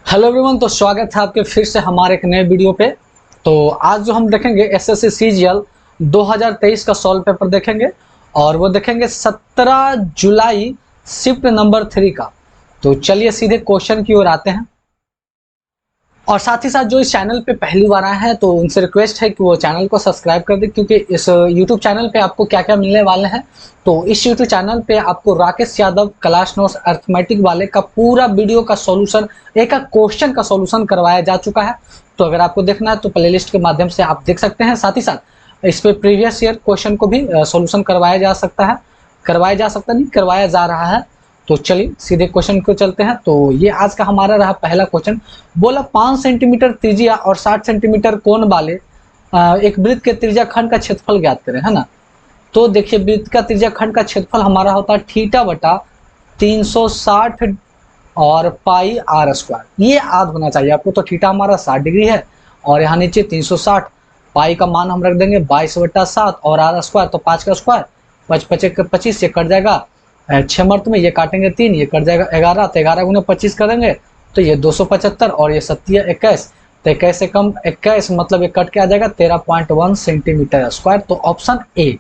Hello everyone, तो स्वागत है आपके फिर से हमारे एक नए वीडियो पे। तो आज जो हम देखेंगे एसएससी सीजीएल 2023 का सॉल्व पेपर देखेंगे और वो देखेंगे 17 जुलाई शिफ्ट नंबर 3 का। तो चलिए सीधे क्वेश्चन की ओर आते हैं। और साथ ही साथ जो इस चैनल पे पहली बार आए हैं तो उनसे रिक्वेस्ट है कि वो चैनल को सब्सक्राइब कर दें, क्योंकि इस यूट्यूब चैनल पे आपको क्या क्या मिलने वाले हैं। तो इस यूट्यूब चैनल पे आपको Rakesh Yadav class notes arithmetic वाले का पूरा वीडियो का सॉल्यूशन, एक क्वेश्चन का सॉल्यूशन करवाया जा चुका है। तो अगर आपको देखना है तो प्लेलिस्ट के माध्यम से आप देख सकते हैं। साथ ही साथ इस पे प्रीवियस ईयर क्वेश्चन को भी सॉल्यूशन करवाया जा सकता है, करवाया जा रहा है। तो चलिए सीधे क्वेश्चन को चलते हैं। तो ये आज का हमारा रहा पहला क्वेश्चन। बोला 5 सेंटीमीटर त्रिज्या और 60 सेंटीमीटर कोण वाले एक वृत्त के त्रिज्या खंड का क्षेत्रफल ज्ञात करें, है ना। तो देखिए वृत्त का त्रिज्या खंड का क्षेत्रफल हमारा होता है थीटा बटा 360 और पाई आर स्क्वायर। ये याद होना चाहिए आपको। तो थीटा हमारा 60 डिग्री है और यहाँ नीचे 360, पाई का मान हम रख देंगे 22/7 और आर स्क्वायर तो 5 का स्क्वायर, 25 से कट जाएगा 6 मर्त में, ये काटेंगे 3, ये कट जाएगा 11, तो 11 गुने 25 करेंगे तो ये 275 और ये 7 21, तो 21 से कम 21 मतलब ये कट के आ जाएगा 13.1 सेंटीमीटर स्क्वायर। तो ऑप्शन ए।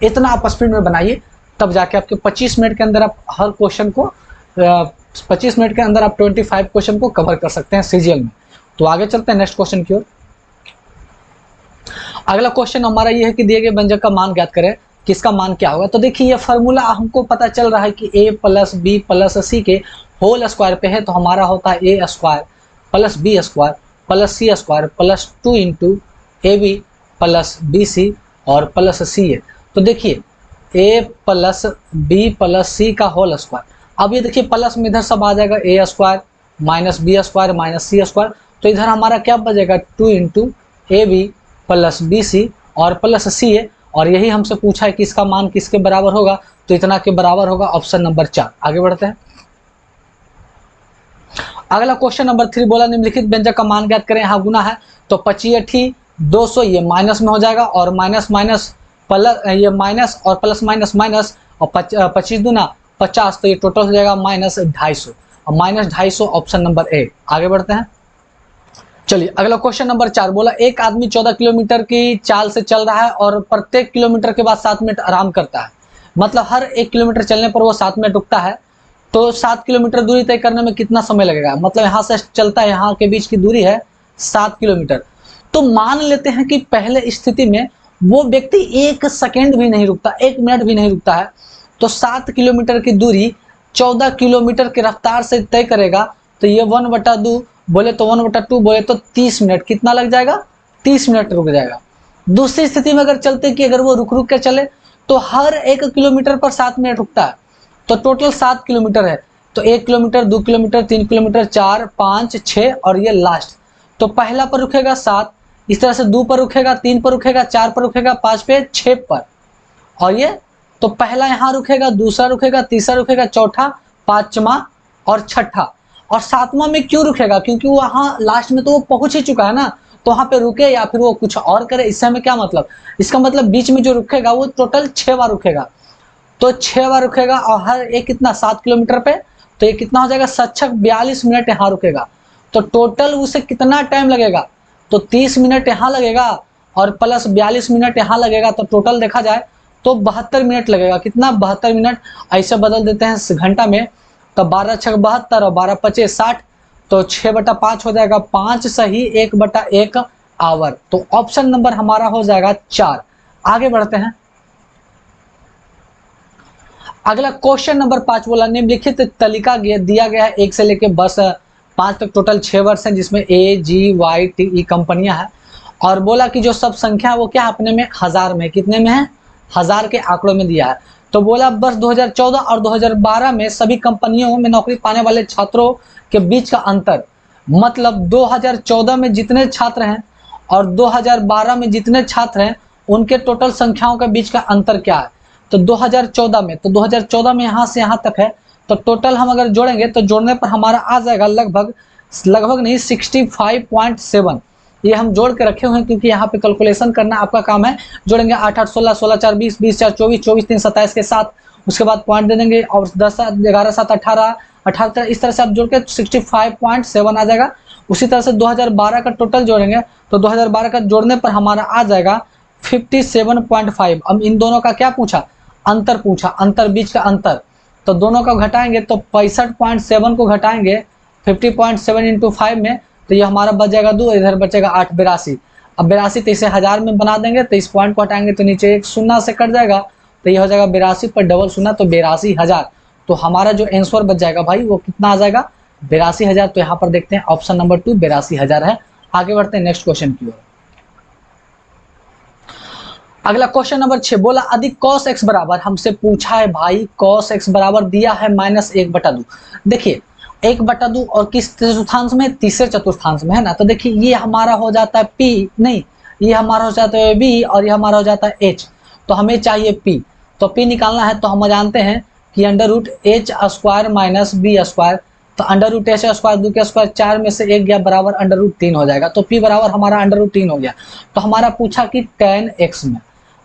इतना आप स्पीड में बनाइए, तब जाके आपके 25 मिनट के अंदर आप हर क्वेश्चन को 25 मिनट के अंदर आप 25 क्वेश्चन को कवर कर सकते हैं सीजीएल में। तो आगे चलते हैं नेक्स्ट क्वेश्चन की ओर। अगला क्वेश्चन हमारा ये है कि दिए गए व्यंजक का मान ज्ञात करें, किसका मान क्या होगा। तो देखिए ये फार्मूला हमको पता चल रहा है कि a plus B plus C के होल स्क्वायर पे है। तो हमारा होता है A square plus B square plus C square plus 2 into A B plus B C और प्लस सी ए। तो देखिए a plus B plus C का होल स्क्वायर। अब ये देखिए प्लस में इधर सब आ जाएगा A square minus B square minus C square. तो इधर हमारा क्या बचेगा 2 into A B plus B C और प्लस सी ए। और यही हमसे पूछा है कि इसका मान किसके बराबर होगा। तो इतना के बराबर होगा ऑप्शन नंबर 4। आगे बढ़ते हैं। अगला क्वेश्चन नंबर 3 बोला निम्नलिखित व्यंजक का मान ज्ञात करें। यहाँ गुना है तो 25 200 ये माइनस में हो जाएगा और माइनस माइनस प्लस, ये माइनस और प्लस माइनस माइनस और 25 दूना 50 तो ये टोटल हो जाएगा -250 और -250 ऑप्शन नंबर ए। आगे बढ़ते हैं। चलिए अगला क्वेश्चन नंबर 4 बोला एक आदमी 14 किलोमीटर की चाल से चल रहा है और प्रत्येक किलोमीटर के बाद 7 मिनट आराम करता है। मतलब हर 1 किलोमीटर चलने पर वो 7 मिनट रुकता है। तो 7 किलोमीटर दूरी तय करने में कितना समय लगेगा। मतलब यहाँ से चलता है, यहाँ के बीच की दूरी है 7 किलोमीटर। तो मान लेते हैं कि पहले स्थिति में वो व्यक्ति 1 सेकेंड भी नहीं रुकता, 1 मिनट भी नहीं रुकता है। तो 7 किलोमीटर की दूरी 14 किलोमीटर की रफ्तार से तय करेगा। तो ये 1/2 बोले तो 1/2 बोले तो 30 मिनट कितना लग जाएगा, 30 मिनट रुक जाएगा। दूसरी स्थिति में अगर चलते कि अगर वो रुक रुक के चले तो हर 1 किलोमीटर पर 7 मिनट रुकता है। तो टोटल 7 किलोमीटर है। तो 1 किलोमीटर 2 किलोमीटर 3 किलोमीटर 4 5 6 और ये लास्ट। तो पहला पर रुकेगा 7, इस तरह से 2 पर रुकेगा, 3 पर रुकेगा, 4 पर रुकेगा, 5 पे 6 पर। और ये तो पहला यहाँ रुकेगा, दूसरा रुकेगा, तीसरा रुकेगा, चौथा, पांचवा और छठा। और 7वां में क्यों रुकेगा, क्योंकि वो वहाँ लास्ट में तो वो पहुंच ही चुका है ना। तो वहां पे रुके या फिर वो कुछ और करे, इससे हमें क्या मतलब। इसका मतलब बीच में जो रुकेगा वो टोटल 6 बार रुकेगा। तो 6 बार रुकेगा और हर एक कितना 7 किलोमीटर पे। तो ये कितना हो जाएगा 42 मिनट यहाँ रुकेगा। तो टोटल उसे कितना टाइम लगेगा, तो 30 मिनट यहाँ लगेगा और प्लस 42 मिनट यहाँ लगेगा। तो टोटल देखा जाए तो 72 मिनट लगेगा। कितना 72 मिनट। ऐसे बदल देते हैं घंटा में तो 12 6 72 और 12 5 60। तो 6/5 हो जाएगा 5 सही 1/1 आवर। तो ऑप्शन नंबर हमारा हो जाएगा 4। आगे बढ़ते हैं। अगला क्वेश्चन नंबर 5 बोला निम्नलिखित तालिका दिया गया है 1 से लेकर बस 5 तक टोटल 6 वर्ष हैं, जिसमें AGYTE कंपनियां हैं। और बोला कि जो सब संख्या है वो क्या अपने में हजार में, कितने में है, हजार के आंकड़ों में दिया है। तो बोला वर्ष 2014 और 2012 में सभी कंपनियों में नौकरी पाने वाले छात्रों के बीच का अंतर। मतलब 2014 में जितने छात्र हैं और 2012 में जितने छात्र हैं उनके टोटल संख्याओं के बीच का अंतर क्या है। तो 2014 में, तो 2014 में यहाँ से यहाँ तक है। तो टोटल हम अगर जोड़ेंगे तो जोड़ने पर हमारा आ जाएगा लगभग नहीं 65.7। ये हम जोड़ के रखे हुए हैं क्योंकि यहाँ पे कैलकुलेशन करना आपका काम है। जोड़ेंगे 8 8 16 16 4 20 20 4 24 24 3 27 के साथ उसके बाद पॉइंट दे देंगे और 10 11 7 18 18 इस तरह से आप जोड़ के 65.7 आ जाएगा। उसी तरह से 2012 का टोटल जोड़ेंगे तो 2012 का जोड़ने पर हमारा आ जाएगा 57.5। अब इन दोनों का क्या पूछा, अंतर पूछा, अंतर बीच का अंतर, तो दोनों का घटाएंगे तो 65.7 को घटाएंगे 50.7 इंटू 5 में, तो ये हमारा बच जाएगा 2, इधर बचेगा 8, 82। अब 82 तो इसे 1000 में बना देंगे तो इस पॉइंट को हटाएंगे तो नीचे एक शून्य से कट जाएगा तो ये हो जाएगा 82 पर डबल शून्य तो 82,000। तो हमारा जो आंसर बच जाएगा भाई वो कितना आ जाएगा, 82,000। तो यहाँ पर देखते हैं ऑप्शन नंबर 2 82,000 है। आगे बढ़ते हैं नेक्स्ट क्वेश्चन की ओर। अगला क्वेश्चन नंबर 6 बोला अधिक cos x बराबर, हमसे पूछा है भाई cos x बराबर दिया है -1/2। देखिए 1/2 और किस चतुर्थांश में, तीसरे चतुर्थांश में है ना। तो देखिए ये हमारा हो जाता है p, नहीं ये हमारा हो जाता है b और ये हमारा हो जाता है h। तो हमें चाहिए p, तो p निकालना है तो हम जानते हैं कि √h² माइनस b², तो √h² 2 के स्क्वायर 4 में से 1 गया बराबर √3 हो जाएगा। तो p बराबर हमारा √3 हो गया। तो हमारा पूछा कि tan x में,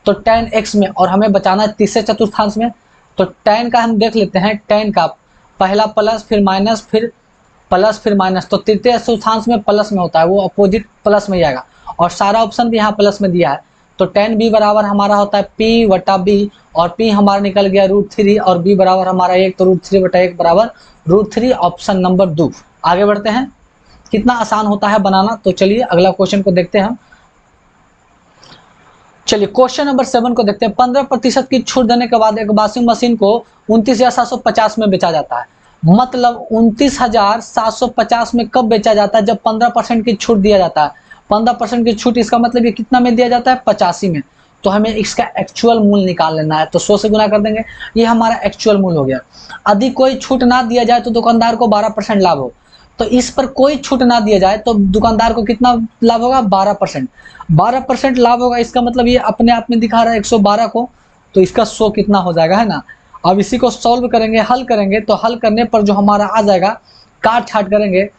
तो tan x में और हमें बचाना है तीसरे चतुर्थांश में। तो tan का हम देख लेते हैं, tan का पहला प्लस फिर माइनस फिर प्लस फिर माइनस, तो तृतीय चतुर्थांश में प्लस में होता है, वो अपोजिट प्लस में आएगा और सारा ऑप्शन भी यहाँ प्लस में दिया है। तो tan b बराबर हमारा होता है p/b और p हमारा निकल गया √3 और b बराबर हमारा 1, तो √3/1 बराबर √3, ऑप्शन नंबर 2। आगे बढ़ते हैं, कितना आसान होता है बनाना। तो चलिए अगला क्वेश्चन को देखते हैं हम। चलिए क्वेश्चन नंबर 7 को देखते हैं। 15% की छूट देने के बाद एक वॉशिंग मशीन को 29,750 में बेचा जाता है। मतलब 29,750 में कब बेचा जाता है, जब 15% की छूट दिया जाता है। 15% की छूट इसका मतलब ये कितना में दिया जाता है, 85 में। तो हमें इसका एक्चुअल मूल्य निकाल लेना है, तो 100 से गुना कर देंगे, ये हमारा एक्चुअल मूल्य हो गया। यदि कोई छूट ना दिया जाए तो दुकानदार को 12% लाभ हो, तो इस पर कोई छूट ना दिया जाए तो दुकानदार को कितना लाभ होगा, 12%। 12% लाभ होगा, इसका मतलब ये अपने आप में दिखा रहा है 112 को, तो इसका 100 कितना हो जाएगा, है ना। अब इसी को सॉल्व करेंगे, हल करेंगे, तो हल करने पर जो हमारा आ जाएगा, काट छाट करेंगे,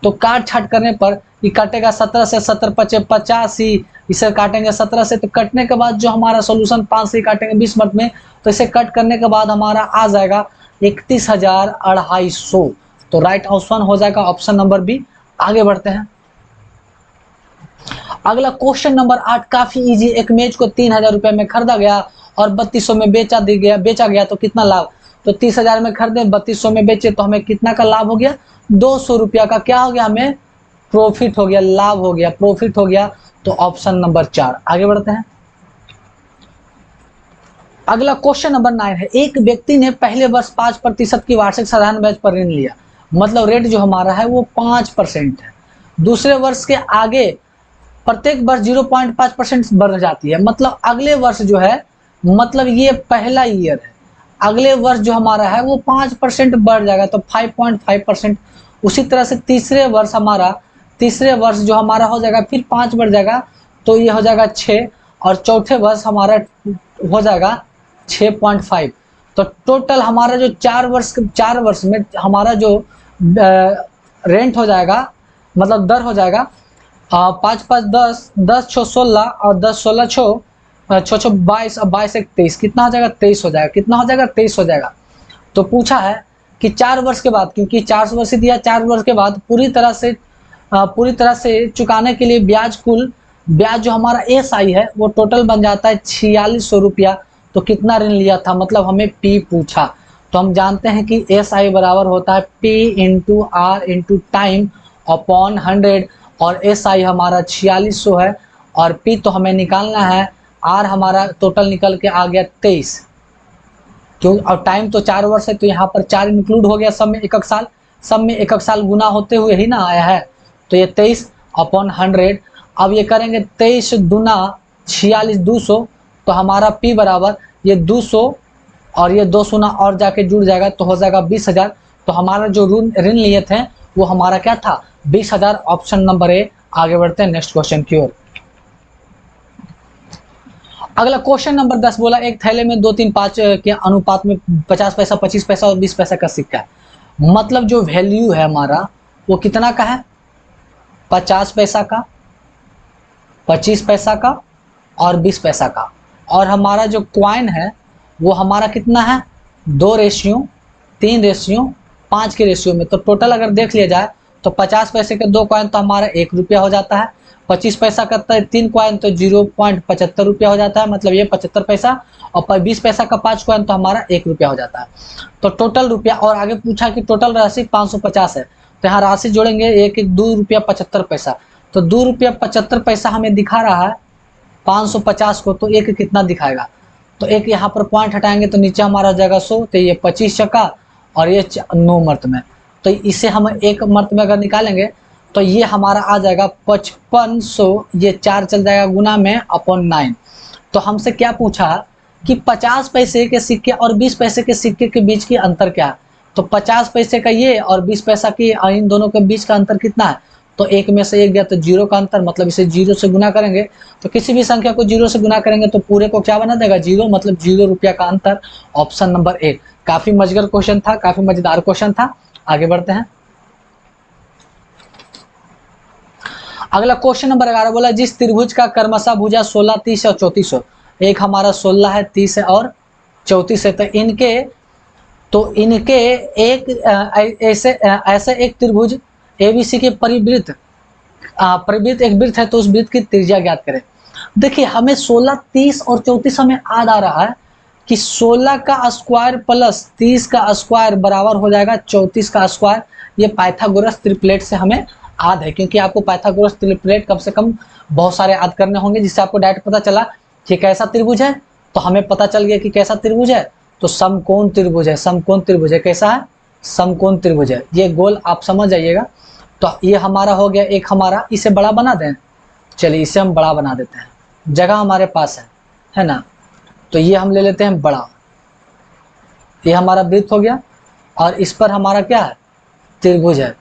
तो काट छाट करने पर ये काटेगा 17 से, 17 × 5 = 85, इसे काटेंगे 17 से, तो कटने के बाद जो हमारा सोल्यूशन 5 से काटेंगे 20 मिनट में, तो इसे कट करने के बाद हमारा आ जाएगा 31,250। तो राइट ऑप्शन हो जाएगा ऑप्शन नंबर बी। आगे बढ़ते हैं, अगला क्वेश्चन नंबर 8 काफी इजी। एक मेज को 3,000 रुपए में खरीदा गया और 3200 में बेचा गया तो कितना लाभ। तो 30,000 में खरीदे, 3200 में बेचे, तो हमें कितना का लाभ हो गया, 200 रुपया का क्या हो गया, हमें प्रॉफिट हो गया, लाभ हो गया, प्रॉफिट हो गया। तो ऑप्शन नंबर 4। आगे बढ़ते हैं, अगला क्वेश्चन नंबर 9 है। एक व्यक्ति ने पहले वर्ष 5% की वार्षिक साधारण ब्याज पर ऋण लिया, मतलब रेट जो हमारा है वो 5% है। दूसरे वर्ष के आगे प्रत्येक वर्ष 0.5% बढ़ जाती है, मतलब अगले वर्ष जो है, मतलब ये पहला ईयर है, अगले वर्ष जो हमारा है वो 5% बढ़ जाएगा, तो 5.5%। उसी तरह से तीसरे वर्ष जो हमारा हो जाएगा फिर 5 बढ़ जाएगा, तो ये हो जाएगा 6, और चौथे वर्ष हमारा हो जाएगा 6.5। तो टोटल हमारा जो 4 वर्ष में हमारा जो रेंट हो जाएगा, मतलब दर हो जाएगा 5 5 10, 10 6 16 और 10 16 6 6 22 और 22 1 23, कितना हो जाएगा, 23 हो जाएगा। कितना हो जाएगा, 23 हो जाएगा। तो पूछा है कि 4 वर्ष के बाद, क्योंकि 4 वर्ष दिया, 4 वर्ष के बाद पूरी तरह से चुकाने के लिए कुल ब्याज जो हमारा SI है वो टोटल बन जाता है 4600 रुपया। तो कितना ऋण लिया था, मतलब हमें P पूछा, तो हम जानते हैं कि SI बराबर होता है P × R × टाइम अपॉन 100, और SI हमारा 4600 है और P तो हमें निकालना है, R हमारा टोटल निकल के आ गया 23, क्यों, और टाइम तो 4 वर्ष है, तो यहाँ पर 4 इंक्लूड हो गया, सब में एक साल, सब में एक साल गुना होते हुए ही ना आया है, तो ये 23 अपॉन 100। अब ये करेंगे 23 दूना 46 200, तो हमारा P बराबर ये 200 और ये 2 शून्य और जाके जुड़ जाएगा, तो हो जाएगा 20,000। तो हमारा जो ऋण लिए थे वो हमारा क्या था, 20,000, ऑप्शन नंबर ए। आगे बढ़ते हैं नेक्स्ट क्वेश्चन की ओर। अगला क्वेश्चन नंबर 10 बोला एक थैले में 2 3 5 के अनुपात में 50 पैसा, 25 पैसा और 20 पैसा का सिक्का है। मतलब जो वैल्यू है हमारा वो कितना का है, 50 पैसा का, 25 पैसा का और 20 पैसा का, और हमारा जो क्वाइन है वो हमारा कितना है, 2 रेशियो 3 रेशियो 5 के रेशियो में। तो टोटल अगर देख लिया जाए तो 50 पैसे के 2 कॉइन तो हमारा 1 रुपया हो जाता है, 25 पैसा का 3 कॉइन तो 0.75 रुपया हो जाता है, मतलब ये 75 पैसा, और 20 पैसा का 5 कॉइन तो हमारा 1 रुपया हो जाता है। तो टोटल रुपया, और आगे पूछा कि टोटल राशि 550 है, तो यहाँ राशि जोड़ेंगे 2 रुपया 75 पैसा, तो 2 रुपया 75 पैसा हमें दिखा रहा है 550 को, तो एक कितना दिखाएगा, तो एक यहाँ पर पॉइंट हटाएंगे तो नीचे हमारा हो जाएगा 100, तो ये 25 चक्का और ये 9 मर्त में, तो इसे हम एक मर्त में अगर निकालेंगे तो ये हमारा आ जाएगा 5500, ये 4 चल जाएगा गुना में अपॉन 9। तो हमसे क्या पूछा कि 50 पैसे के सिक्के और 20 पैसे के सिक्के के बीच की अंतर क्या है, तो 50 पैसे का ये और 20 पैसा की इन दोनों के बीच का अंतर कितना है, तो एक में से एक गया तो 0 का अंतर, मतलब इसे 0 से गुना करेंगे, तो किसी भी संख्या को 0 से गुना करेंगे तो पूरे को क्या बना देगा 0, मतलब 0 रुपया का अंतर, ऑप्शन नंबर 1। काफी मजेदार क्वेश्चन था, काफी मजेदार क्वेश्चन था। आगे बढ़ते हैं। अगला क्वेश्चन नंबर 11 बोला जिस त्रिभुज का क्रमशः भुजा 16, 30 और 34 हो, एक हमारा 16 है, 30 है और 34 है, तो इनके एक ऐसे एक त्रिभुज एबीसी के परिवृत्त एक वृत्त है, तो उस वृत्त की त्रिज्या ज्ञात करें। देखिए हमें 16, 30 और 34 हमें याद आ रहा है कि 16 का स्क्वायर प्लस 30 का स्क्वायर बराबर हो जाएगा 34 का स्क्वायर। ये पाइथागोरस ट्रिपलेट से हमें याद है, क्योंकि आपको पाइथागोरस ट्रिपलेट कम से कम बहुत सारे याद करने होंगे, जिससे आपको डायरेक्ट पता चला कि कैसा त्रिभुज है। तो हमें पता चल गया कि कैसा त्रिभुज है, तो समकोण त्रिभुज है। समकोण त्रिभुज है, कैसा है, समकोण त्रिभुज है। ये गोल आप समझ जाइएगा। तो ये हमारा हो गया एक हमारा, इसे बड़ा बना दें, चलिए इसे हम बड़ा बना देते हैं, जगह हमारे पास है ना। तो ये हम ले लेते हैं बड़ा, ये हमारा वृत्त हो गया, और इस पर हमारा क्या है, त्रिभुज है।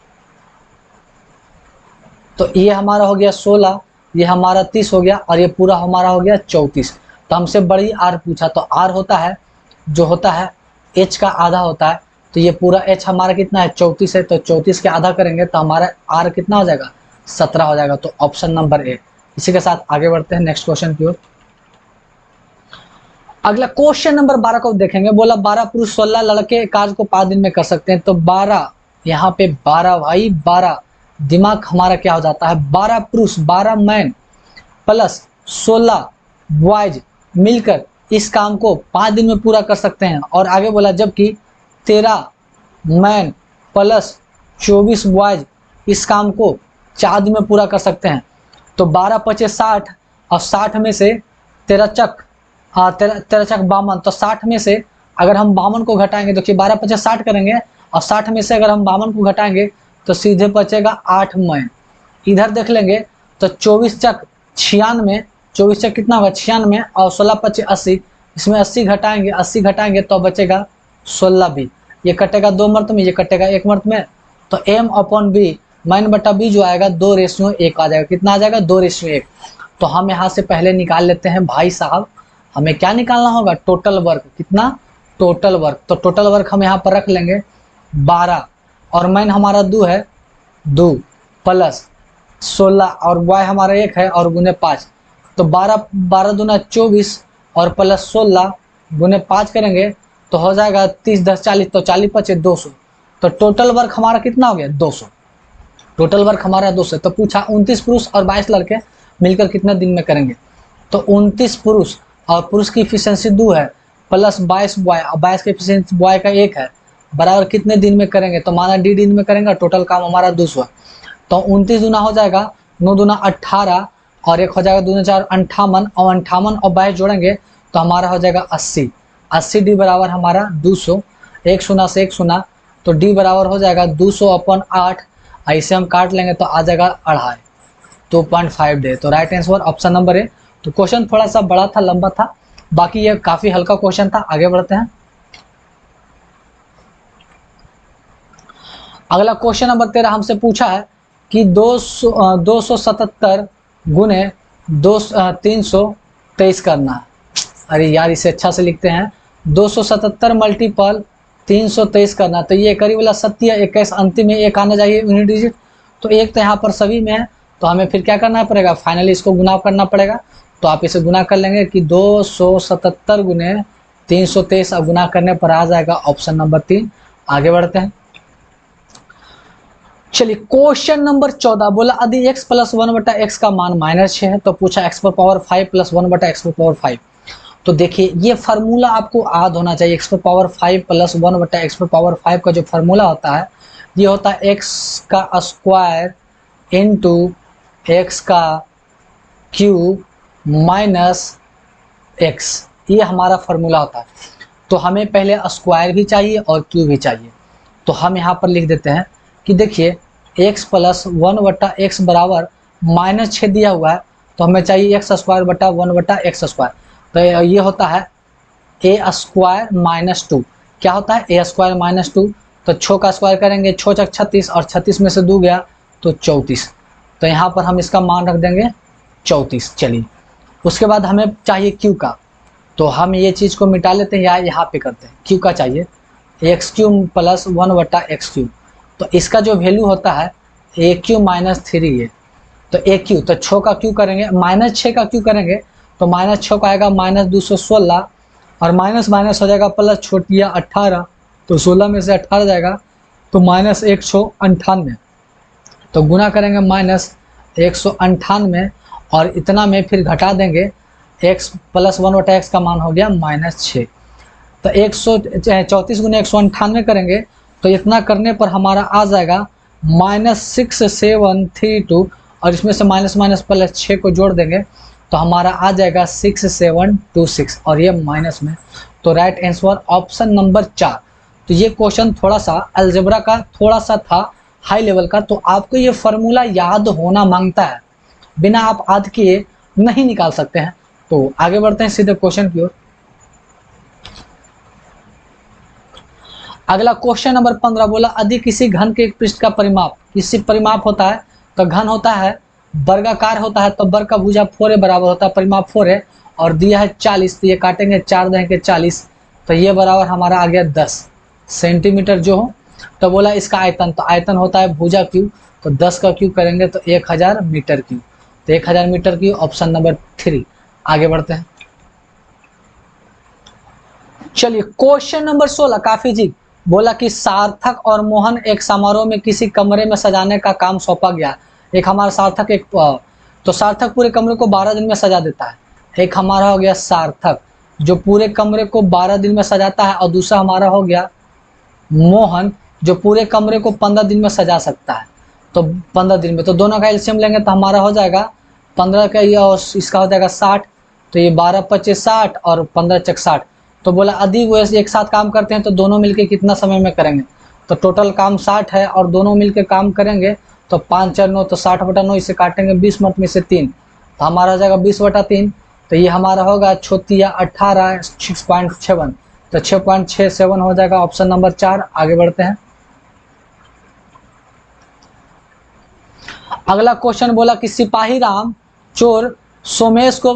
तो ये हमारा हो गया 16, ये हमारा 30 हो गया, और ये पूरा हमारा हो गया 34। तो हमसे बड़ी आर पूछा, तो आर होता है जो होता है एच का आधा होता है, तो ये पूरा एच हमारा कितना है 34 है, तो 34 के आधा करेंगे तो हमारा आर कितना हो जाएगा 17 हो जाएगा। तो ऑप्शन नंबर ए। इसी के साथ आगे बढ़ते हैं नेक्स्ट क्वेश्चन की ओर। अगला क्वेश्चन नंबर 12 को देखेंगे। बोला 12 पुरुष 16 लड़के कार्य को 5 दिन में कर सकते हैं। तो 12 यहाँ पे 12 भाई 12 दिमाग हमारा क्या हो जाता है, 12 पुरुष 12 मैन प्लस 16 बॉयज मिलकर इस काम को 5 दिन में पूरा कर सकते हैं। और आगे बोला जबकि 13 मैन प्लस 24 बॉयज इस काम को 4 दिन में पूरा कर सकते हैं। तो 12 पचे 60 और 60 में से 13 चक 52, तो 60 में से अगर हम 52 को घटाएंगे, देखिए 12 पचे 60 करेंगे और 60 में से अगर हम 52 को घटाएंगे तो सीधे बचेगा 8 मैन। इधर देख लेंगे तो 24 चक 96, 24 चक कितना होगा 96, और 16 पचे 80, इसमें 80 घटाएंगे तो बचेगा 16 बी। ये कटेगा 2 मर्त में, ये कटेगा 1 मर्त में, तो m अपॉन बी मैन बटा बी जो आएगा 2:1 आ जाएगा। कितना आ जाएगा 2:1। तो हम यहाँ से पहले निकाल लेते हैं भाई साहब, हमें क्या निकालना होगा टोटल वर्क, कितना टोटल वर्क। तो टोटल वर्क हम यहाँ पर रख लेंगे 12, और मैन हमारा 2 है 2 प्लस 16 और बॉय हमारा 1 है और गुने 5, तो 12 दूना 24 और प्लस 16 गुने 5 करेंगे तो हो जाएगा 30 10 40, तो 40 पचे 200। तो टोटल वर्क हमारा कितना हो गया 200। टोटल वर्क हमारा 200। तो पूछा 29 पुरुष और 22 लड़के मिलकर कितने दिन में करेंगे। तो 29 पुरुष और पुरुष की एफिशिएंसी 2 है प्लस 22 बॉय और 22 की एफिशिएंसी बॉय का 1 है, बराबर कितने दिन में करेंगे। तो माना डी दिन में करेंगे, टोटल काम हमारा 200। तो 29 दूना हो जाएगा 9 दूना 18 और 1 हो जाएगा 2 4 58, और 58 और 22 जोड़ेंगे तो हमारा हो जाएगा 80। 80 डी बराबर हमारा 200, 1 शून्य से 1 शून्य, तो डी बराबर हो जाएगा 200/8। ऐसे हम काट लेंगे तो आ जाएगा 2.5, 2.5 डे। तो right answer option number A. तो क्वेश्चन थोड़ा सा बड़ा था, लंबा था, बाकी ये काफी हल्का क्वेश्चन था। आगे बढ़ते हैं। अगला क्वेश्चन नंबर 13 हमसे पूछा है कि 277 गुने 323 करना है। अरे यार इसे अच्छा से लिखते हैं, 277 मल्टीपल 323 करना। तो ये करीब वाला 7 21 अंतिम में 1 आना चाहिए यूनिट डिजिट, तो 1 तो यहाँ पर सभी में है, तो हमें फिर क्या करना पड़ेगा, फाइनली इसको गुना करना पड़ेगा। तो आप इसे गुना कर लेंगे कि 277 गुने 323 और गुना करने पर आ जाएगा ऑप्शन नंबर 3। आगे बढ़ते हैं। चलिए क्वेश्चन नंबर 14 बोला यदि x प्लस 1/x का मान -6 है तो पूछा x पर पावर 5 प्लस 1/x पर पावर 5। तो देखिए ये फार्मूला आपको याद होना चाहिए। x पर पावर 5 प्लस 1/x पर पावर 5 का जो फार्मूला होता है ये होता है x का स्क्वायर इंटू x का क्यूब माइनस x, ये हमारा फार्मूला होता है। तो हमें पहले स्क्वायर भी चाहिए और क्यूब भी चाहिए। तो हम यहाँ पर लिख देते हैं कि देखिए x प्लस 1/x बराबर -6 दिया हुआ है, तो हमें चाहिए x स्क्वायर बटा 1/x स्क्वायर। तो ये होता है a स्क्वायर माइनस 2। क्या होता है a स्क्वायर माइनस 2, तो 6 का स्क्वायर करेंगे 6 × 36 और 36 में से 2 गया तो 34। तो यहाँ पर हम इसका मान रख देंगे 34। चलिए उसके बाद हमें चाहिए q का, तो हम ये चीज़ को मिटा लेते हैं या यहाँ पे करते हैं। q का चाहिए x³ प्लस 1/x³। तो इसका जो वैल्यू होता है a³ माइनस 3 है। तो a³ तो 6 का क्यू करेंगे, -6 का क्यू करेंगे तो -6 का आएगा -216 और माइनस माइनस हो जाएगा प्लस छोटिया 18, तो 16 में से 18 जाएगा तो -198। तो गुना करेंगे -198 और इतना में फिर घटा देंगे x प्लस 1/x का मान हो गया -6। तो 134 गुना 198 करेंगे तो इतना करने पर हमारा आ जाएगा -6732 और इसमें से माइनस माइनस प्लस 6 को जोड़ देंगे तो हमारा आ जाएगा 6726 और ये माइनस में। तो राइट आंसर ऑप्शन नंबर 4। तो ये क्वेश्चन थोड़ा सा अलजेब्रा का थोड़ा सा था हाई लेवल का, तो आपको ये फार्मूला याद होना मांगता है, बिना आप याद किए नहीं निकाल सकते हैं। तो आगे बढ़ते हैं सीधे क्वेश्चन की ओर। अगला क्वेश्चन नंबर 15 बोला यदि किसी घन के एक पृष्ठ का परिमाप, किसी परिमाप होता है तो घन होता है, वर्गाकार होता है तो वर्ग का भुजा 4a बराबर होता है, परिमाप 4 है और दिया है 40, तो ये काटेंगे 4 देंगे 40, तो ये बराबर हमारा आ गया 10 सेंटीमीटर जो हो। तो बोला इसका आयतन, तो आयतन होता है भुजा क्यूब, तो 10 का क्यूब करेंगे तो 1000 मीटर क्यूब, तो 1000 मीटर क्यूब ऑप्शन नंबर 3। आगे बढ़ते हैं। चलिए क्वेश्चन नंबर 16 काफी जी बोला कि सार्थक और मोहन एक समारोह में किसी कमरे में सजाने का काम सौंपा गया। एक हमारा सार्थक तो सार्थक पूरे कमरे को 12 दिन में सजा देता है। एक हमारा हो गया सार्थक जो पूरे कमरे को 12 दिन में सजाता है और दूसरा हमारा हो गया मोहन जो पूरे कमरे को 15 दिन में सजा सकता है। तो 15 दिन में, तो दोनों का एलसीएम लेंगे तो हमारा हो जाएगा 15 का ये और इसका हो जाएगा 60, तो ये 12 × 25 60 और 15 × 60। तो बोला यदि वो एक साथ काम करते हैं तो दोनों मिलके कितना समय में करेंगे, तो टोटल काम 60 है और दोनों मिलके काम करेंगे तो 5 × 4 = 9, तो 60/9 इसे काटेंगे 20 मिनट में से 3, तो हमारा हो जाएगा 20/3। तो ये हमारा होगा 18 6.7, तो 6.67 हो जाएगा ऑप्शन नंबर 4। आगे बढ़ते हैं। अगला क्वेश्चन बोला कि सिपाही राम चोर सोमेश को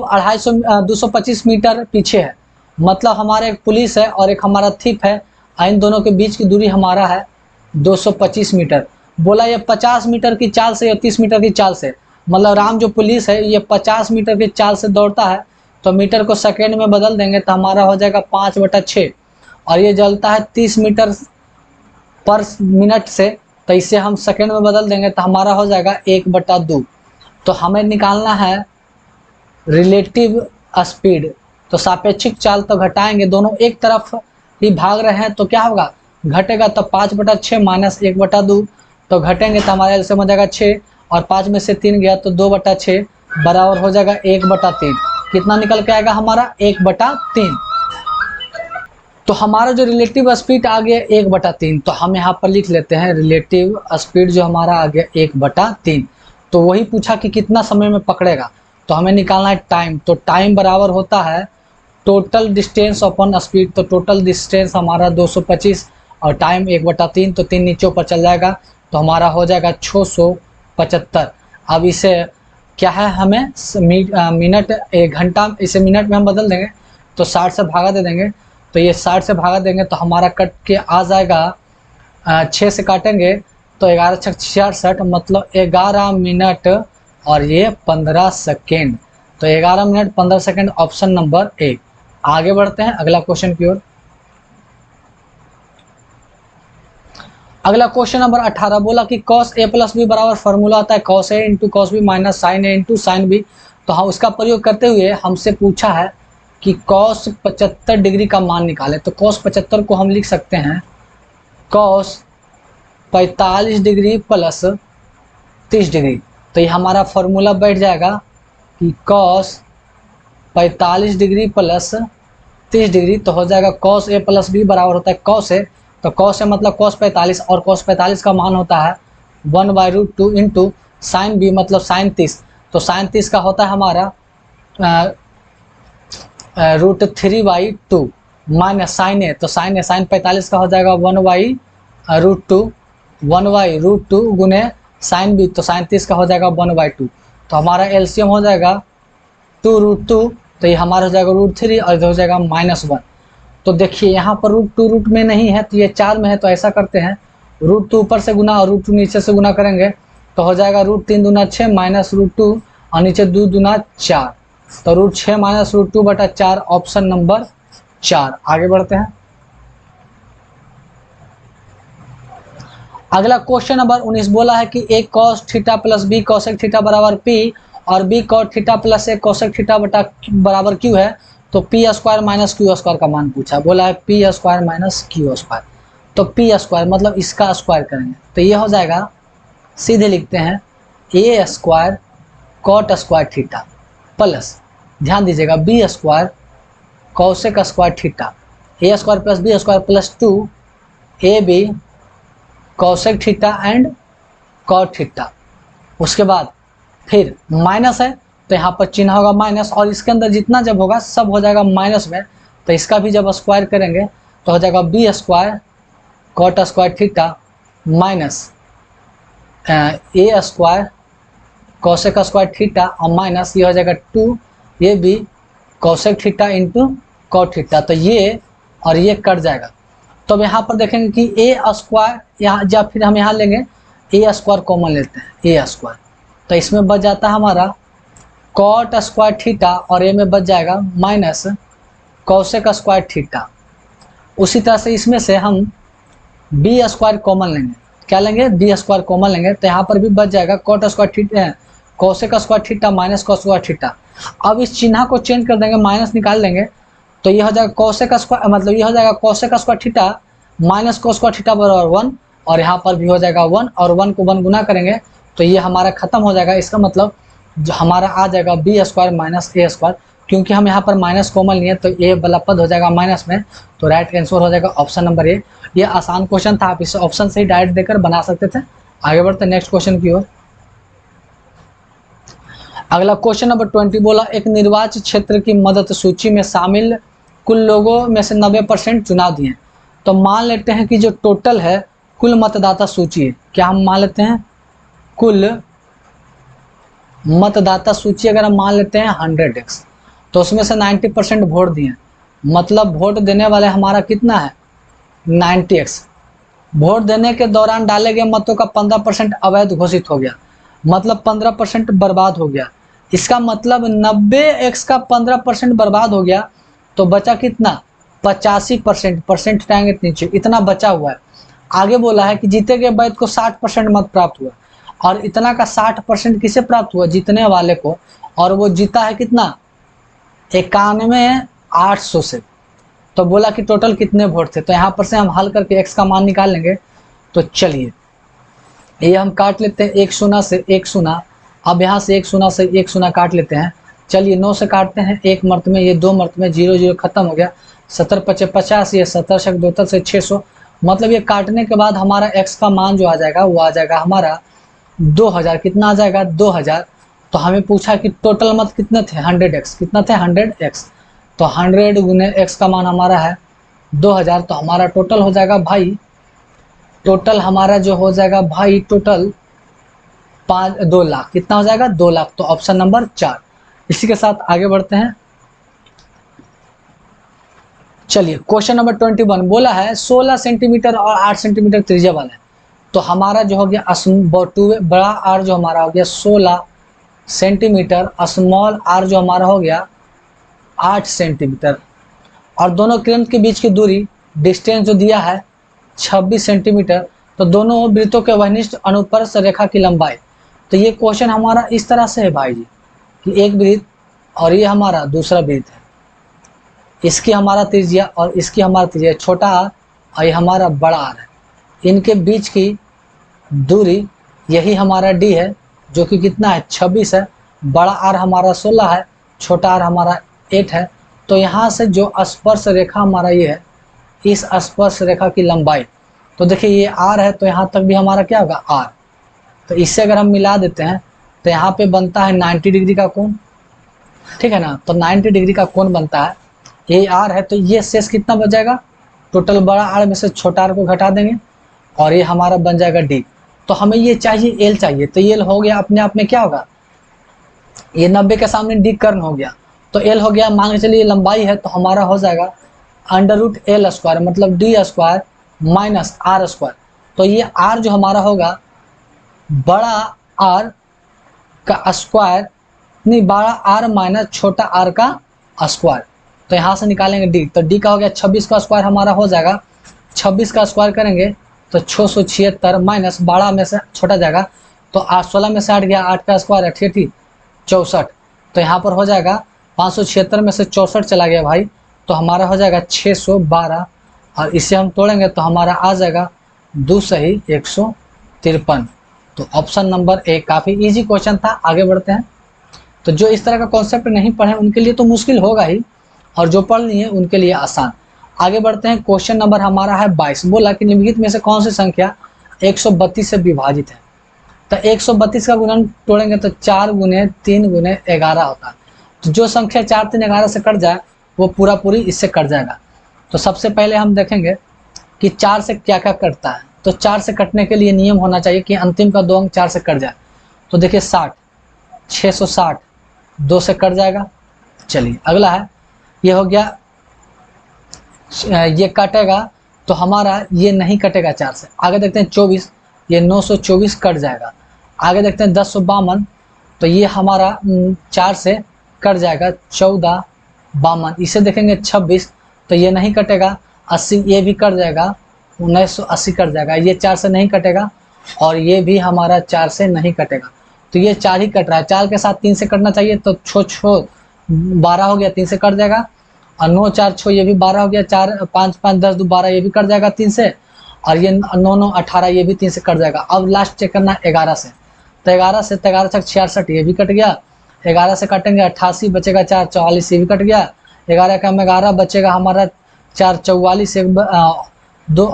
225 मीटर पीछे है, मतलब हमारा एक पुलिस है और एक हमारा थीप है, इन दोनों के बीच की दूरी हमारा है 225 मीटर। बोला ये 50 मीटर की चाल से या 30 मीटर की चाल से, मतलब राम जो पुलिस है ये 50 मीटर की चाल से दौड़ता है, तो मीटर को सेकेंड में बदल देंगे तो हमारा हो जाएगा 5/6 और ये जलता है 30 मीटर पर मिनट से, तो इसे हम सेकेंड में बदल देंगे तो हमारा हो जाएगा 1/2। तो हमें निकालना है रिलेटिव स्पीड, तो सापेक्षिक चाल तो घटाएंगे, दोनों एक तरफ ही भाग रहे हैं तो क्या होगा घटेगा, तो 5/6 माइनस 1/2, तो घटेंगे तो हमारा एलसीएम हो जाएगा 6 और 5 में से 3 गया तो 2/6 बराबर हो जाएगा 1/3। कितना निकल के आएगा हमारा 1/3। तो हमारा जो रिलेटिव स्पीड आ गया 1/3, तो हम यहाँ पर लिख लेते हैं रिलेटिव स्पीड जो हमारा आ गया 1/3। तो वही पूछा कि कितना समय में पकड़ेगा, तो हमें निकालना है टाइम, तो टाइम बराबर होता है टोटल डिस्टेंस अपॉन स्पीड, तो टोटल डिस्टेंस हमारा 225 और टाइम 1/3, तो 3 नीचे ऊपर चल जाएगा तो हमारा हो जाएगा 675। अब इसे क्या है हमें मिनट 1 घंटा, इसे मिनट में हम बदल देंगे तो 60 से भागा दे देंगे, तो ये 60 से भागा देंगे तो हमारा कट के आ जाएगा 6 से काटेंगे तो 11 × 6 = 66, मतलब 11 मिनट और ये 15 सेकेंड, तो 11 मिनट 15 सेकेंड ऑप्शन नंबर 1। आगे बढ़ते हैं अगला क्वेश्चन की ओर। अगला क्वेश्चन नंबर 18 बोला कि cos a प्लस बी बराबर फॉर्मूला आता है cos a into cos B minus sine a into sine B. तो हाँ, उसका प्रयोग करते हुए हमसे पूछा है कि cos 75 डिग्री का मान निकाले। तो cos 75 को हम लिख सकते हैं cos 45 डिग्री प्लस 30 डिग्री। तो ये हमारा फॉर्मूला बैठ जाएगा कि cos 45 डिग्री प्लस 30 डिग्री तो हो जाएगा cos a प्लस बी बराबर होता है cos a। तो cos a मतलब cos 45 और cos 45 का मान होता है 1/√2 इंटू साइन बी मतलब साइन 30। तो साइन 30 का होता है हमारा √3/2 माइनस साइन ए। तो साइन ए साइन 45 का हो जाएगा 1/√2 गुने साइन बी। तो साइन 30 का हो जाएगा 1/2। तो हमारा एलसीएम हो जाएगा 2√2। तो ये हमारा हो जाएगा √3 और इधर हो जाएगा -1। तो देखिए यहाँ पर √2 रूट में नहीं है तो ये 4 में है। तो ऐसा करते हैं √2 ऊपर से गुना और √2 नीचे से गुना करेंगे तो हो जाएगा √3 दूना 6 माइनस √2 और नीचे 2 दूना 4। तो √6 माइनस √2 बटा 4 ऑप्शन नंबर 4। आगे बढ़ते हैं अगला क्वेश्चन नंबर 19 बोला है कि a cos theta plus b cosec theta बराबर p और b cot theta plus a cosec theta बराबर q है। तो P square minus Q square का मान पूछा, बोला है P square minus Q square. तो पी स्क्वायर मतलब इसका स्क्वायर करेंगे तो ये हो जाएगा, सीधे लिखते हैं A square cot square theta plus, ध्यान दीजिएगा B square cosec square theta, A square plus B square plus 2 A B cosec theta and cot theta. उसके बाद फिर माइनस है तो यहाँ पर चिन्ह होगा माइनस और इसके अंदर जितना जब होगा सब हो जाएगा माइनस में। तो इसका भी जब स्क्वायर करेंगे तो हो जाएगा B square cot square theta minus A square cosec square theta और माइनस ये हो जाएगा 2 ये भी cosec theta into cot theta. तो ये और ये कट जाएगा। तो अब यहाँ पर देखेंगे कि ए स्क्वायर यहाँ जब फिर हम यहाँ लेंगे ए स्क्वायर कॉमन लेते हैं ए स्क्वायर। तो इसमें बच जाता है हमारा कॉट स्क्वायर थीटा और ए में बच जाएगा माइनस कॉसेक स्क्वायर थीटा। उसी तरह से इसमें से हम बी स्क्वायर कॉमन लेंगे, क्या लेंगे बी स्क्वायर कॉमन लेंगे तो यहाँ पर भी बच जाएगा cot square theta cosec square theta minus cos square theta. अब इस चिन्ह को चेंज कर देंगे, माइनस निकाल देंगे तो ये हो जाएगा कॉसेक स्क्वायर मतलब ये हो जाएगा cosec square theta minus cos square theta बराबर 1 और यहाँ पर भी हो जाएगा 1 और 1 को 1 गुना करेंगे तो ये हमारा खत्म हो जाएगा। इसका मतलब जो हमारा आ जाएगा B square minus A square, क्योंकि हम यहाँ पर माइनस कॉमन लिए तो ए वाला पद हो जाएगा माइनस में। तो राइट आंसर हो जाएगा ऑप्शन नंबर ए। ये आसान क्वेश्चन था, आप इसे ऑप्शन से ही डायरेक्ट देकर बना सकते थे। आगे बढ़ते नेक्स्ट क्वेश्चन की ओर। अगला क्वेश्चन नंबर 20 बोला एक निर्वाचित क्षेत्र की मतदाता सूची में शामिल कुल लोगों में से 90% चुनाव दिए। तो मान लेते हैं कि जो टोटल है कुल मतदाता सूची है, क्या हम मान लेते हैं कुल मतदाता सूची अगर हम मान लेते हैं 100x तो उसमें से 90% वोट दिए, मतलब वोट देने वाले हमारा कितना है 90x। वोट देने के दौरान डाले गए मतों का 15% अवैध घोषित हो गया, मतलब 15% बर्बाद हो गया। इसका मतलब 90x का 15% बर्बाद हो गया तो बचा कितना 85%, परसेंट हटाएंगे नीचे, इतना बचा हुआ है। आगे बोला है कि जीते गए वैध को 60% मत प्राप्त हुआ और इतना का 60% किसे प्राप्त हुआ जीतने वाले को, और वो जीता है कितना 91,800 से। तो बोला कि टोटल कितने वोट थे, तो यहाँ पर से हम हल करके x का मान निकाल लेंगे। तो चलिए ये हम काट लेते हैं 1 शून्य से 1 शून्य, अब यहाँ से 1 शून्य से 1 शून्य काट लेते हैं। चलिए 9 से काटते हैं, 1 मर्त में ये 2 मर्त में 0 0 खत्म हो गया, 70 5 50, ये 70 शक 2 से 600, मतलब ये काटने के बाद हमारा x का मान जो आ जाएगा वो आ जाएगा हमारा 2000। कितना आ जाएगा 2000। तो हमें पूछा कि टोटल मत कितने थे 100x, कितना थे 100x, तो 100 गुने x का मान हमारा है 2000। तो हमारा टोटल हो जाएगा भाई, टोटल हमारा जो हो जाएगा भाई टोटल 2 लाख, कितना हो जाएगा 2 लाख। तो ऑप्शन नंबर 4। इसी के साथ आगे बढ़ते हैं। चलिए क्वेश्चन नंबर 21 बोला है 16 सेंटीमीटर और 8 सेंटीमीटर त्रिज्या वाला है। तो हमारा जो हो गया बड़ा आर जो हमारा हो गया 16 सेंटीमीटर, स्मॉल आर जो हमारा हो गया 8 सेंटीमीटर। और दोनों किरण के बीच की दूरी डिस्टेंस जो दिया है 26 सेंटीमीटर, तो दोनों वृत्तों के वनिष्ठ अनुप्रस्थ रेखा की लंबाई। तो ये क्वेश्चन हमारा इस तरह से है भाई जी कि एक वृत्त और ये हमारा दूसरा वृत्त है, इसकी हमारा त्रिज्या और इसकी हमारा त्रिज्या छोटा आर और ये हमारा बड़ा आर है, इनके बीच की दूरी यही हमारा डी है जो कि कितना है 26 है, बड़ा आर हमारा 16 है, छोटा आर हमारा 8 है। तो यहाँ से जो स्पर्श रेखा हमारा ये है, इस स्पर्श रेखा की लंबाई, तो देखिए ये आर है तो यहाँ तक भी हमारा क्या होगा आर, तो इससे अगर हम मिला देते हैं तो यहाँ पे बनता है 90 डिग्री का कोण, ठीक है ना। तो 90 डिग्री का कोण बनता है, ये आर है, तो ये शेष कितना बच जाएगा, टोटल बड़ा आर में से छोटा आर को घटा देंगे और ये हमारा बन जाएगा डी। तो हमें ये चाहिए एल चाहिए, तो एल हो गया अपने आप में क्या होगा, ये 90 के सामने डी कर्ण हो गया, तो एल हो गया, मान के चलिए लंबाई है तो हमारा हो जाएगा √L², मतलब D² माइनस R²। तो ये R जो हमारा होगा बड़ा R का स्क्वायर, नहीं बड़ा R माइनस छोटा r का स्क्वायर, तो यहाँ से निकालेंगे D, तो D का हो गया 26 का स्क्वायर हमारा हो जाएगा, 26 का स्क्वायर करेंगे तो 676 माइनस 12 में से छोटा जाएगा, तो 16 में से 8 गया, 8 का स्क्वायर 68 64, तो यहाँ पर हो जाएगा 576 में से 64 चला गया भाई, तो हमारा हो जाएगा 612 और इसे हम तोड़ेंगे तो हमारा आ जाएगा 2 सही 153। तो ऑप्शन नंबर ए काफ़ी इजी क्वेश्चन था। आगे बढ़ते हैं। तो जो इस तरह का कॉन्सेप्ट नहीं पढ़े उनके लिए तो मुश्किल होगा ही, और जो पढ़ लिए उनके लिए आसान। आगे बढ़ते हैं। क्वेश्चन नंबर हमारा है 22। बोला कि निम्नलिखित में से कौन सी संख्या 132 से विभाजित है। तो 132 का गुणन तोड़ेंगे तो 4 गुने 3 गुने 11 होता है। तो जो संख्या 4 3 11 से कट जाए वो पूरा पूरी इससे कट जाएगा। तो सबसे पहले हम देखेंगे कि 4 से क्या क्या कटता है। तो 4 से कटने के लिए नियम होना चाहिए कि अंतिम का 2 अंक 4 से कट जाए। तो देखिए 60 660 2 से कट जाएगा। चलिए अगला है, ये हो गया, ये कटेगा तो हमारा ये नहीं कटेगा 4 से। आगे देखते हैं 24, ये 924 कट जाएगा। आगे देखते हैं 1052, तो ये हमारा 4 से कट जाएगा 1452। इसे देखेंगे 26, तो ये नहीं कटेगा। 80 ये भी कट जाएगा, 1980 कट जाएगा। ये 4 से नहीं कटेगा और ये भी हमारा 4 से नहीं कटेगा। तो ये 4 ही कट रहा है। 4 के साथ 3 से कटना चाहिए, तो 12 हो गया, 3 से कट जाएगा। और 9 4 6 ये भी 12 हो गया, 4 5 5 10 2 12 ये भी कट जाएगा 3 से। और ये 9 9 18 ये भी 3 से कट जाएगा। अब लास्ट चेक करना 11 से। तो 11 से 11 तक 66 ये भी कट गया। 11 से कटेंगे 88 बचेगा 4 44 ये भी कट गया। 11 का 11 बचेगा हमारा 4 44 2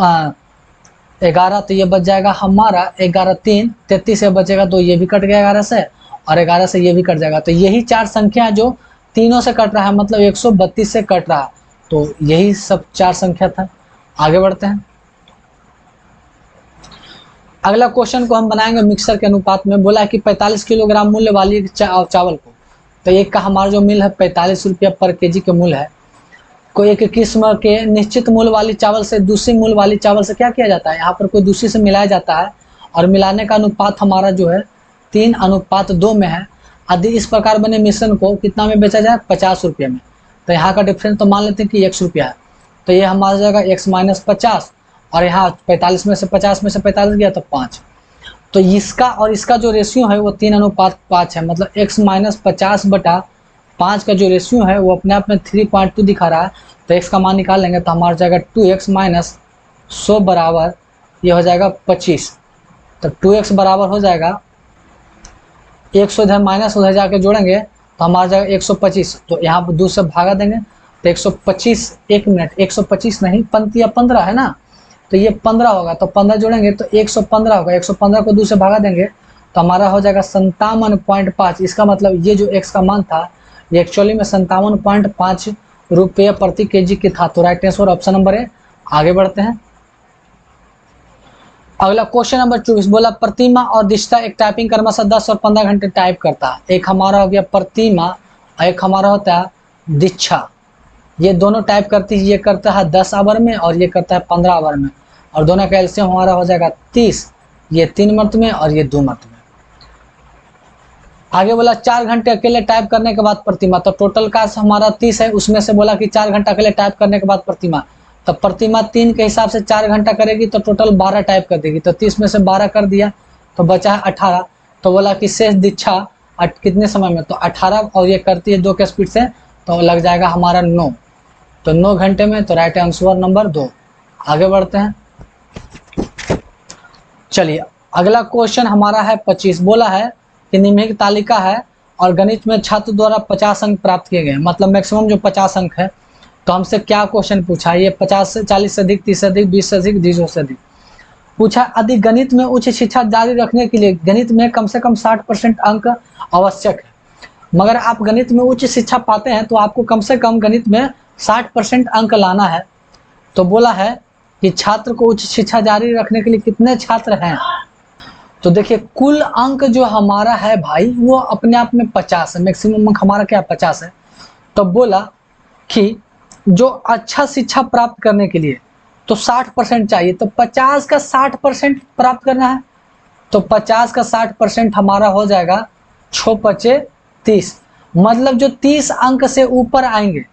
11, तो ये बच जाएगा हमारा 11 3 33 से बचेगा, तो ये भी कट गया 11 से, और 11 से ये भी कट जाएगा। तो यही 4 संख्या है जो तीनों से कट रहा है, मतलब 132 से कट रहा है। तो यही सब 4 संख्या था। आगे बढ़ते हैं। अगला क्वेश्चन को हम बनाएंगे मिक्सर के अनुपात में। बोला है कि 45 किलोग्राम मूल्य वाली चावल को, तो एक का हमारा जो मूल्य है 45 रुपया पर केजी के मूल्य है। कोई एक किस्म के निश्चित मूल्य वाली चावल से दूसरी मूल्य वाली चावल से क्या किया जाता है, यहाँ पर कोई दूसरी से मिलाया जाता है, और मिलाने का अनुपात हमारा जो है 3:2 में है। यदि इस प्रकार बने मिश्रण को कितना में बेचा जाए, 50 रुपये में। तो यहाँ का डिफरेंस तो मान लेते हैं कि 1 रुपया है, तो ये हमारा जाएगा x - 50, और यहाँ 45 में से 50 में से 45 गया तो 5। तो इसका और इसका जो रेशियो है वो 3:5 है, मतलब x - 50/5 का जो रेशियो है वो अपने आप में 3.2 दिखा रहा है। तो x का मान निकाल लेंगे तो हमारा जाएगा 2x - 100 बराबर ये हो जाएगा 25। तो 2x बराबर हो जाएगा 100, इधर माइनस उधर जाके जोड़ेंगे तो हमारा जाएगा 125। तो यहाँ पर 2 से भागा देंगे तो 125, 1 मिनट 125 नहीं 15 है ना, तो ये 15 होगा। तो 15 जोड़ेंगे तो 115 होगा। 115 को 2 से भागा देंगे तो हमारा हो जाएगा 57.5। इसका मतलब ये जो x का मान था ये एक्चुअली में 57.5 रुपये प्रति केजी की था। तो राइट आंसर ऑप्शन नंबर है। आगे बढ़ते हैं। अगला क्वेश्चन नंबर 24। बोला प्रतिमा और दिशा एक टाइपिंग क्रमशः 10 और 15 घंटे टाइप करता है। एक हमारा हो गया प्रतिमा और एक हमारा होता है दीक्षा। ये दोनों टाइप करती है, ये करता है 10 आवर में और ये करता है 15 आवर में, और दोनों का एलसीएम हमारा हो जाएगा 30। ये 3 मंथ में और ये 2 मंथ में। आगे बोला 4 घंटे अकेले टाइप करने के बाद प्रतिमा, तो टोटल का हमारा 30 है, उसमें से बोला कि 4 घंटा अकेले टाइप करने के बाद प्रतिमा, तो प्रतिमा 3 के हिसाब से 4 घंटा करेगी तो टोटल 12 टाइप कर देगी, तो 30 में से 12 कर दिया तो बचा है 18। तो बोला कि शेष दीक्षा कितने समय में, तो 18 और ये करती है 2 के स्पीड से, तो लग जाएगा हमारा 9, तो 9 घंटे में, तो राइट आंसर नंबर 2। आगे बढ़ते हैं। चलिए अगला क्वेश्चन हमारा है 25। बोला है कि निम्नलिखित तालिका है और गणित में छात्र द्वारा 50 अंक प्राप्त किए गए, मतलब मैक्सिमम जो 50 अंक है। तो हमसे क्या क्वेश्चन पूछा है, ये 50 से 40 से अधिक, 30 से अधिक, 20 से अधिक, 200 से अधिक पूछा। यदि गणित में उच्च शिक्षा जारी रखने के लिए गणित में कम से कम 60% अंक आवश्यक है, मगर आप गणित में उच्च शिक्षा पाते हैं तो आपको कम से कम गणित में 60% अंक लाना है। तो बोला है कि छात्र को उच्च शिक्षा जारी रखने के लिए कितने छात्र हैं, तो देखिए कुल अंक जो हमारा है भाई वो अपने आप में 50 है, मैक्सिमम अंक हमारा क्या 50 है। तो बोला कि जो अच्छा शिक्षा प्राप्त करने के लिए तो 60% चाहिए, तो 50 का 60% प्राप्त करना है, तो 50 का 60% हमारा हो जाएगा 6 पचे 30, मतलब जो 30 अंक से ऊपर आएंगे,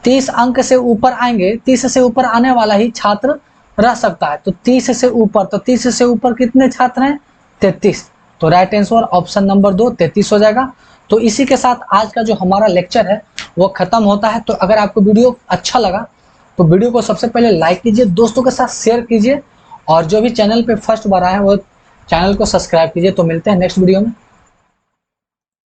30 अंक से ऊपर आएंगे, 30 से ऊपर आने वाला ही छात्र रह सकता है। तो 30 से ऊपर, तो 30 से ऊपर कितने छात्र हैं 33, तो राइट आंसर ऑप्शन नंबर 2 33 हो जाएगा। तो इसी के साथ आज का जो हमारा लेक्चर है वो खत्म होता है। तो अगर आपको वीडियो अच्छा लगा तो वीडियो को सबसे पहले लाइक कीजिए, दोस्तों के साथ शेयर कीजिए, और जो भी चैनल पे फर्स्ट बार आए हैं वो चैनल को सब्सक्राइब कीजिए। तो मिलते हैं नेक्स्ट वीडियो में।